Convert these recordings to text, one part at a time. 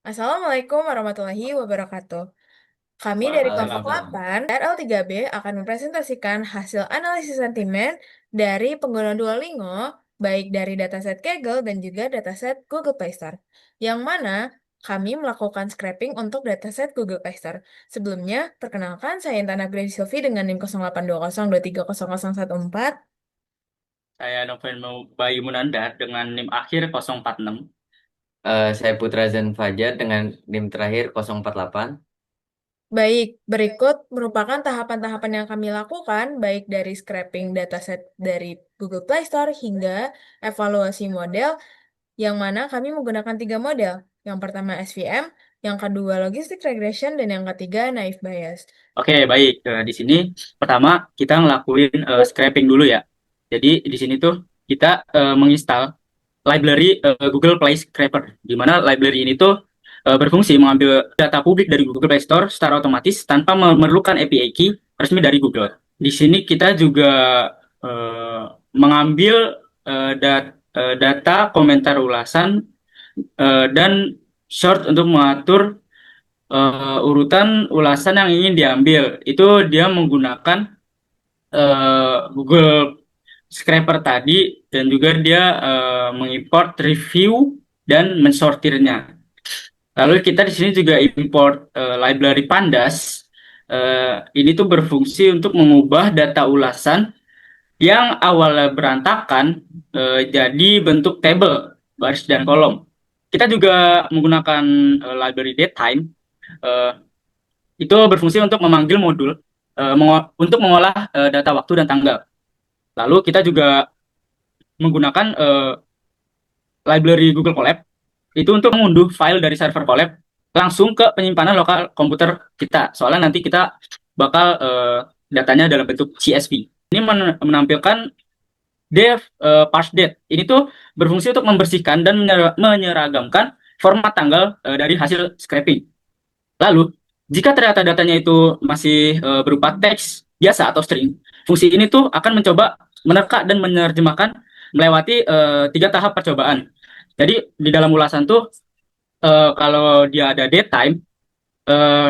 Assalamualaikum warahmatullahi wabarakatuh. Kami dari kelompok Waalaikumsalam. 8 RL3B akan mempresentasikan hasil analisis sentimen dari pengguna Duolingo, baik dari dataset Kaggle dan juga dataset Google Play Store, yang mana kami melakukan scraping untuk dataset Google Play Store. Sebelumnya, perkenalkan saya Intan Agreni Silvi dengan NIM 0820230014. Saya Noven Bayu Munandar dengan NIM akhir 046. Saya Putra Zan Fajar dengan NIM terakhir 048. Baik, berikut merupakan tahapan-tahapan yang kami lakukan, baik dari scraping dataset dari Google Play Store hingga evaluasi model, yang mana kami menggunakan tiga model. Yang pertama SVM, yang kedua Logistic Regression, dan yang ketiga Naive Bayes. Oke, baik. Di sini pertama kita ngelakuin scraping dulu ya. Jadi di sini tuh kita menginstal library Google Play Scraper, di mana library ini tuh berfungsi mengambil data publik dari Google Play Store secara otomatis tanpa memerlukan API key resmi dari Google. Di sini kita juga eh, mengambil data komentar ulasan dan short untuk mengatur urutan ulasan yang ingin diambil. Itu dia menggunakan Google Scraper tadi dan juga dia mengimport review dan mensortirnya. Lalu kita di sini juga import library Pandas. Ini tuh berfungsi untuk mengubah data ulasan yang awalnya berantakan jadi bentuk tabel, baris dan kolom. Kita juga menggunakan library datetime. Eh, itu berfungsi untuk memanggil modul untuk mengolah data waktu dan tanggal. Lalu kita juga menggunakan library Google Colab itu untuk mengunduh file dari server Colab langsung ke penyimpanan lokal komputer kita. Soalnya nanti kita bakal datanya dalam bentuk CSV. Ini menampilkan dev parse date. Ini tuh berfungsi untuk membersihkan dan menyeragamkan format tanggal dari hasil scraping. Lalu, jika ternyata datanya itu masih berupa teks biasa atau string, fungsi ini tuh akan mencoba menerka dan menerjemahkan melewati tiga tahap percobaan. Jadi di dalam ulasan tuh kalau dia ada datetime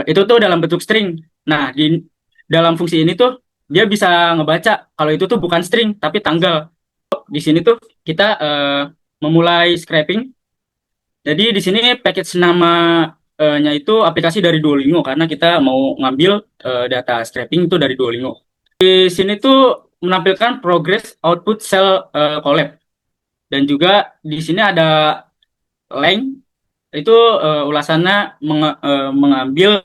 itu tuh dalam bentuk string. Nah, di dalam fungsi ini tuh dia bisa ngebaca kalau itu tuh bukan string tapi tanggal. Di sini tuh kita memulai scraping. Jadi di sini package namanya itu aplikasi dari Duolingo karena kita mau ngambil data scraping itu dari Duolingo. Di sini tuh menampilkan progress output cell collab dan juga di sini ada length itu ulasannya mengambil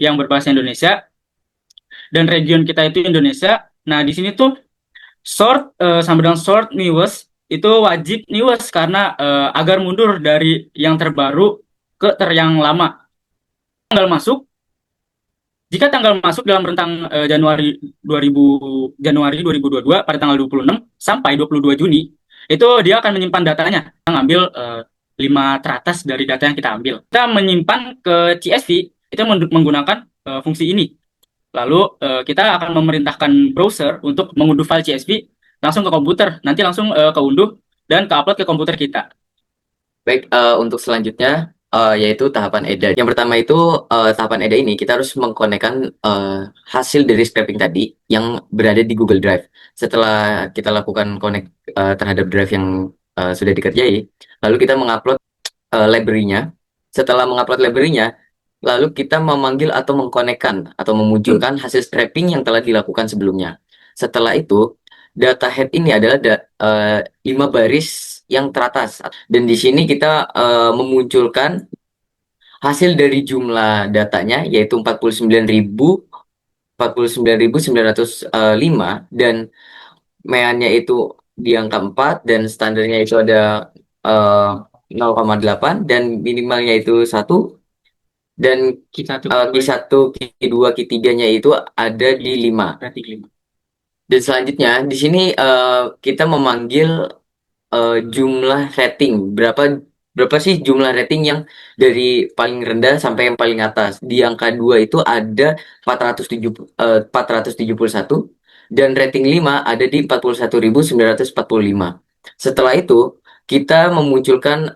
yang berbahasa Indonesia dan region kita itu Indonesia. Nah, di sini tuh short sama dengan short newest itu wajib newest karena agar mundur dari yang terbaru ke yang lama. Tanggal masuk, jika tanggal masuk dalam rentang Januari 2022 pada tanggal 26 sampai 22 Juni, itu dia akan menyimpan datanya, mengambil 5 teratas dari data yang kita ambil. Kita menyimpan ke CSV itu menggunakan fungsi ini. Lalu kita akan memerintahkan browser untuk mengunduh file CSV langsung ke komputer, nanti langsung keunduh dan ke-upload ke komputer kita. Baik, untuk selanjutnya yaitu tahapan EDA. Yang pertama itu tahapan EDA ini kita harus mengkonekkan hasil dari scraping tadi yang berada di Google Drive. Setelah kita lakukan connect terhadap drive yang sudah dikerjai, lalu kita mengupload library-nya. Setelah mengupload library-nya, lalu kita memanggil atau mengkonekkan atau memunculkan hasil scraping yang telah dilakukan sebelumnya. Setelah itu, data head ini adalah 5 baris yang teratas. Dan di sini kita memunculkan hasil dari jumlah datanya, yaitu 49.905 dan meannya itu di angka 4 dan standarnya itu ada 0,8 dan minimalnya itu 1 dan Q1, Q2, Q3-nya itu ada di 5. Berarti 5. Dan selanjutnya di sini kita memanggil jumlah rating. Berapa sih jumlah rating yang dari paling rendah sampai yang paling atas? Di angka 2 itu ada 471 dan rating 5 ada di 41.945. Setelah itu kita memunculkan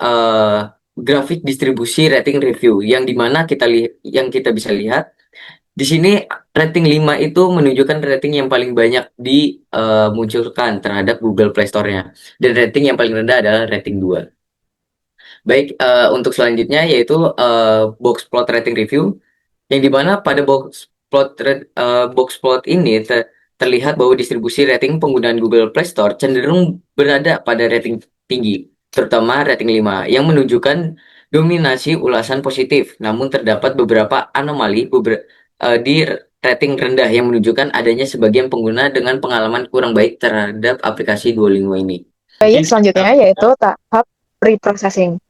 grafik distribusi rating review yang dimana yang kita bisa lihat di sini rating 5 itu menunjukkan rating yang paling banyak dimunculkan terhadap Google Play Store-nya, dan rating yang paling rendah adalah rating 2. Baik, untuk selanjutnya yaitu box plot rating review, yang dimana pada box plot ini terlihat bahwa distribusi rating penggunaan Google Play Store cenderung berada pada rating tinggi, terutama rating 5, yang menunjukkan dominasi ulasan positif. Namun terdapat beberapa anomali di rating rendah yang menunjukkan adanya sebagian pengguna dengan pengalaman kurang baik terhadap aplikasi Duolingo ini. Baik, selanjutnya yaitu tahap pre-processing,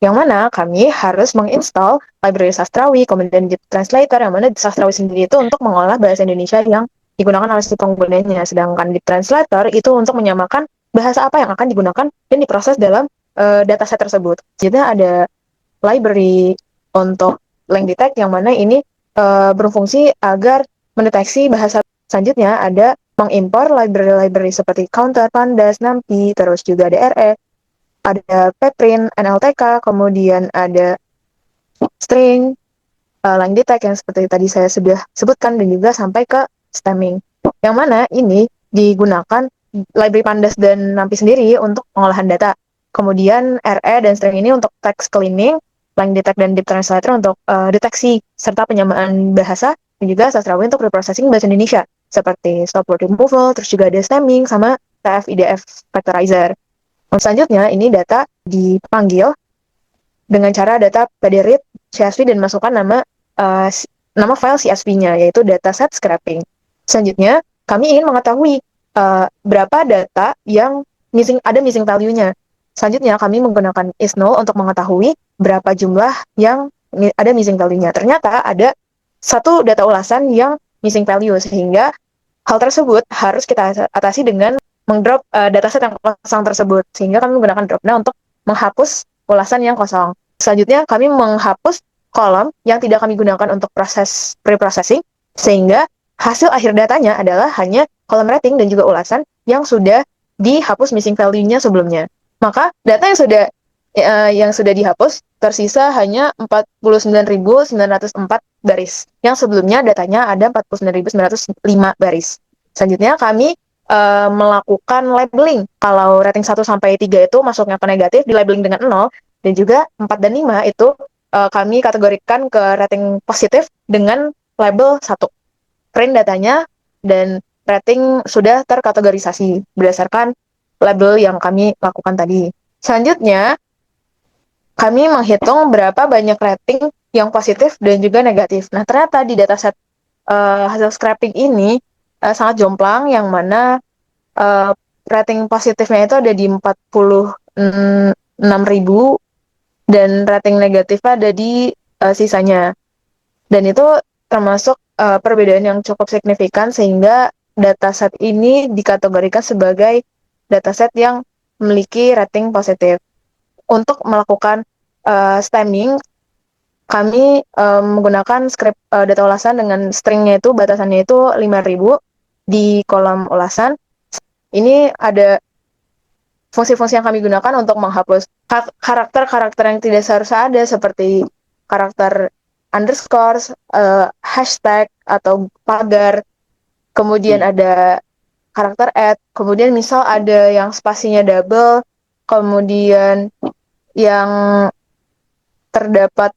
yang mana kami harus menginstal library sastrawi, kemudian Deep Translator, yang mana sastrawi sendiri itu untuk mengolah bahasa Indonesia yang digunakan oleh si penggunanya, sedangkan Deep Translator itu untuk menyamakan bahasa apa yang akan digunakan dan diproses dalam dataset tersebut. Jadi ada library untuk LangDetect, yang mana ini berfungsi agar mendeteksi bahasa. Selanjutnya ada mengimpor library-library seperti Counter, Pandas, NumPy, terus juga ada RE, ada Pprint, NLTK, kemudian ada string, LangDetect yang seperti tadi saya sudah sebutkan, dan juga sampai ke stemming. Yang mana ini digunakan library Pandas dan NumPy sendiri untuk pengolahan data. Kemudian RE dan string ini untuk text cleaning, LangDetect dan Deep Translator untuk deteksi serta penyamaan bahasa, dan juga sastrawi untuk reprocessing bahasa Indonesia seperti stop word removal, terus juga ada stemming sama TF-IDF factorizer. Selanjutnya ini data dipanggil dengan cara data pd-read CSV dan masukkan nama file CSV-nya, yaitu dataset scraping. Selanjutnya kami ingin mengetahui berapa data yang ada missing value-nya. Selanjutnya kami menggunakan is_null untuk mengetahui berapa jumlah yang ada missing value-nya. Ternyata ada satu data ulasan yang missing value, sehingga hal tersebut harus kita atasi dengan mengdrop dataset yang kosong tersebut, sehingga kami menggunakan drop-down untuk menghapus ulasan yang kosong. Selanjutnya kami menghapus kolom yang tidak kami gunakan untuk proses pre-processing, sehingga hasil akhir datanya adalah hanya kolom rating dan juga ulasan yang sudah dihapus missing value-nya sebelumnya. Maka data yang sudah dihapus tersisa hanya 49.904 baris, yang sebelumnya datanya ada 49.905 baris. Selanjutnya kami melakukan labeling. Kalau rating 1 sampai 3 itu masuknya ke negatif, di labeling dengan 0, dan juga 4 dan 5 itu kami kategorikan ke rating positif dengan label 1. Print datanya dan rating sudah terkategorisasi berdasarkan label yang kami lakukan tadi. Selanjutnya, kami menghitung berapa banyak rating yang positif dan juga negatif. Nah, ternyata di dataset hasil scraping ini sangat jomplang, yang mana rating positifnya itu ada di 46.000 dan rating negatifnya ada di sisanya. Dan itu termasuk perbedaan yang cukup signifikan, sehingga dataset ini dikategorikan sebagai dataset yang memiliki rating positif. Untuk melakukan stemming, kami menggunakan script data ulasan dengan stringnya itu, batasannya itu 5.000 di kolom ulasan. Ini ada fungsi-fungsi yang kami gunakan untuk menghapus karakter-karakter yang tidak seharusnya ada, seperti karakter underscore, hashtag, atau pagar. Kemudian ada karakter add, kemudian misal ada yang spasinya double, kemudian yang terdapat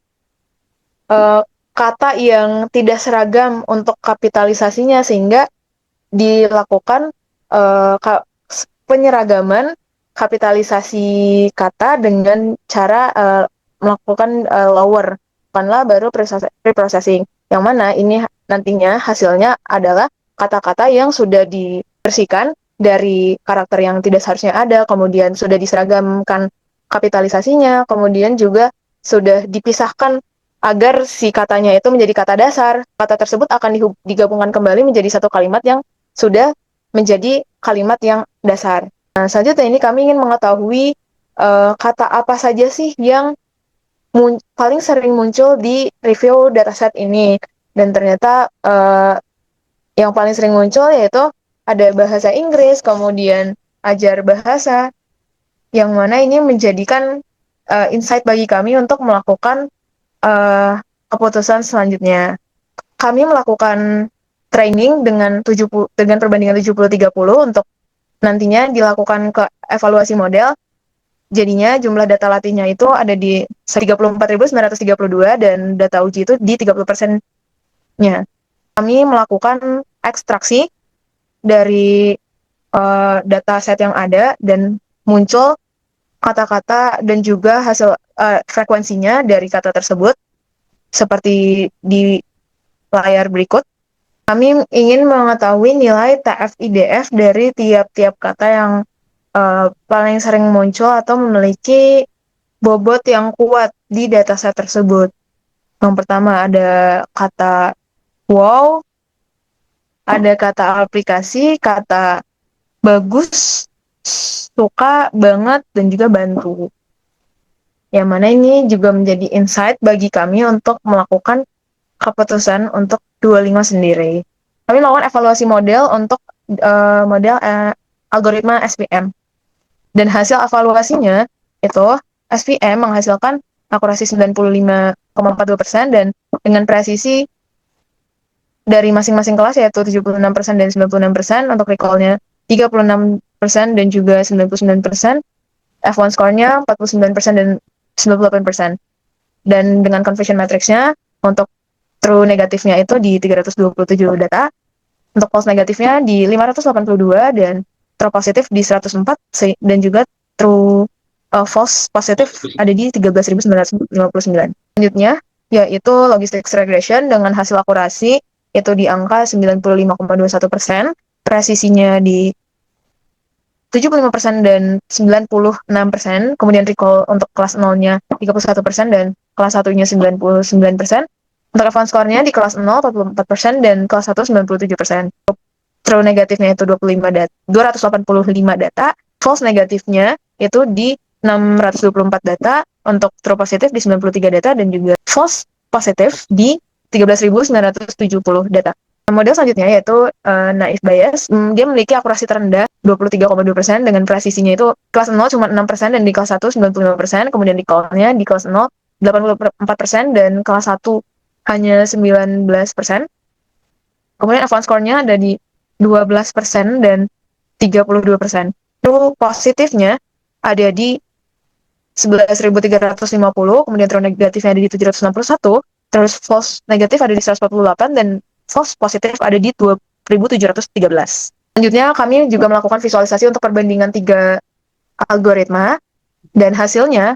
kata yang tidak seragam untuk kapitalisasinya, sehingga dilakukan penyeragaman kapitalisasi kata dengan cara melakukan lower, bukanlah baru preprocessing, yang mana ini nantinya hasilnya adalah kata-kata yang sudah dibersihkan dari karakter yang tidak seharusnya ada, kemudian sudah diseragamkan kapitalisasinya, kemudian juga sudah dipisahkan agar si katanya itu menjadi kata dasar. Kata tersebut akan digabungkan kembali menjadi satu kalimat yang sudah menjadi kalimat yang dasar. Nah, selanjutnya ini kami ingin mengetahui kata apa saja sih yang paling sering muncul di review dataset ini. Dan ternyata yang paling sering muncul yaitu ada bahasa Inggris, kemudian ajar bahasa, yang mana ini menjadikan insight bagi kami untuk melakukan keputusan selanjutnya. Kami melakukan training dengan perbandingan 70-30 untuk nantinya dilakukan ke evaluasi model. Jadinya jumlah data latihnya itu ada di 34.932 dan data uji itu di 30%-nya. Kami melakukan ekstraksi dari data set yang ada dan muncul kata-kata dan juga hasil frekuensinya dari kata tersebut seperti di layar berikut. Kami ingin mengetahui nilai TF-IDF dari tiap-tiap kata yang paling sering muncul atau memiliki bobot yang kuat di dataset tersebut. Yang pertama ada kata wow, ada kata aplikasi, kata bagus, suka, banget, dan juga bantu. Yang mana ini juga menjadi insight bagi kami untuk melakukan keputusan untuk Duolingo sendiri. Kami melakukan evaluasi model untuk model algoritma SPM. Dan hasil evaluasinya itu SPM menghasilkan akurasi 95,42% dan dengan presisi dari masing-masing kelas yaitu 76% dan 96%, untuk recall-nya 36% dan juga 99%, F1 score-nya 49% dan 98%. Dan dengan conversion matrix-nya untuk true negatifnya itu di 327 data, untuk false negatifnya di 582 dan true positif di 104 dan juga true false positif ada di 13.959. Selanjutnya yaitu logistics regression dengan hasil akurasi itu di angka 95,21%, presisinya di 75% dan 96%, kemudian recall untuk kelas 0-nya 31% dan kelas 1-nya 99%. Untuk advance score-nya di kelas 0 44% dan kelas 1 97%. True negatifnya itu 285 data, false negatifnya itu di 624 data, untuk true positif di 93 data dan juga false positif di 13.970 data. Model selanjutnya yaitu naive Bayes. Dia memiliki akurasi terendah 23,2% dengan presisinya itu kelas 0 cuma 6% dan di kelas 1 95%, kemudian di call-nya di kelas 0 84% dan kelas 1 hanya 19%. Kemudian advance score-nya ada di 12% dan 32%. True positifnya ada di 11.350, kemudian true negatifnya ada di 761, terus false negatif ada di 148 dan false positif ada di 2.713. Selanjutnya kami juga melakukan visualisasi untuk perbandingan 3 algoritma dan hasilnya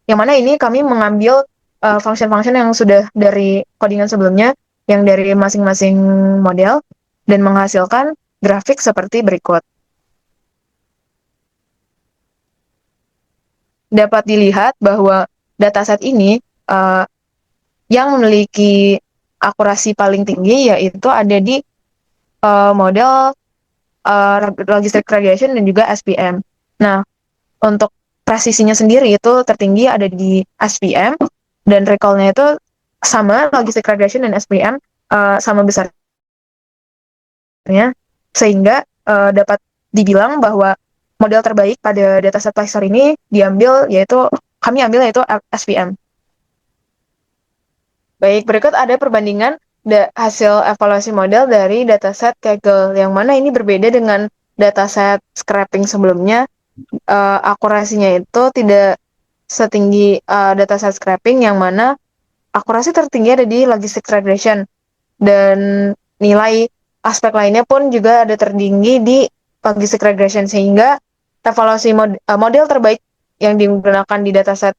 yang mana ini kami mengambil function-function yang sudah dari codingan sebelumnya yang dari masing-masing model dan menghasilkan grafik seperti berikut. Dapat dilihat bahwa dataset ini yang memiliki akurasi paling tinggi yaitu ada di model logistic regression dan juga SPM. Nah, untuk presisinya sendiri itu tertinggi ada di SPM dan recall-nya itu sama, logistic regression dan SPM sama besarnya, sehingga dapat dibilang bahwa model terbaik pada dataset Placer ini kami ambil yaitu SPM. Baik, berikut ada perbandingan hasil evaluasi model dari dataset Kaggle, yang mana ini berbeda dengan dataset scraping sebelumnya. Akurasinya itu tidak setinggi dataset scraping, yang mana akurasi tertinggi ada di logistic regression, dan nilai aspek lainnya pun juga ada tertinggi di logistic regression, sehingga evaluasi model terbaik yang digunakan di dataset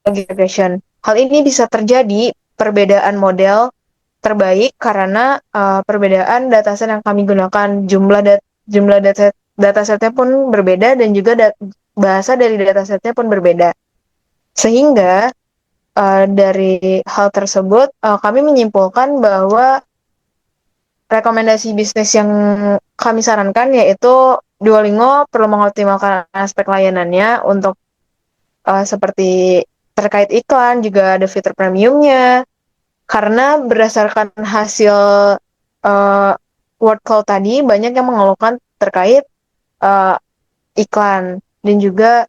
logistic regression. Hal ini bisa terjadi perbedaan model terbaik karena perbedaan dataset yang kami gunakan, jumlah datasetnya pun berbeda dan juga bahasa dari datasetnya pun berbeda. Sehingga dari hal tersebut kami menyimpulkan bahwa rekomendasi bisnis yang kami sarankan yaitu Duolingo perlu mengoptimalkan aspek layanannya untuk seperti terkait iklan, juga ada fitur premiumnya, karena berdasarkan hasil word cloud tadi banyak yang mengeluhkan terkait iklan. dan juga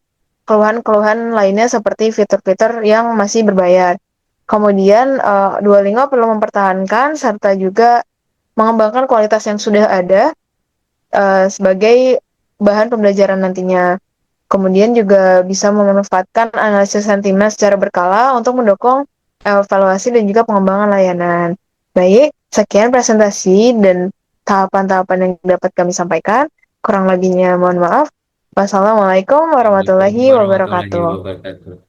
keluhan-keluhan lainnya seperti fitur-fitur yang masih berbayar. Kemudian Duolingo perlu mempertahankan serta juga mengembangkan kualitas yang sudah ada sebagai bahan pembelajaran nantinya. Kemudian juga bisa memanfaatkan analisis sentimen secara berkala untuk mendukung evaluasi dan juga pengembangan layanan. Baik, sekian presentasi dan tahapan-tahapan yang dapat kami sampaikan. Kurang lebihnya mohon maaf. Wassalamualaikum warahmatullahi Waalaikumsalam warahmatullahi wabarakatuh. wabarakatuh.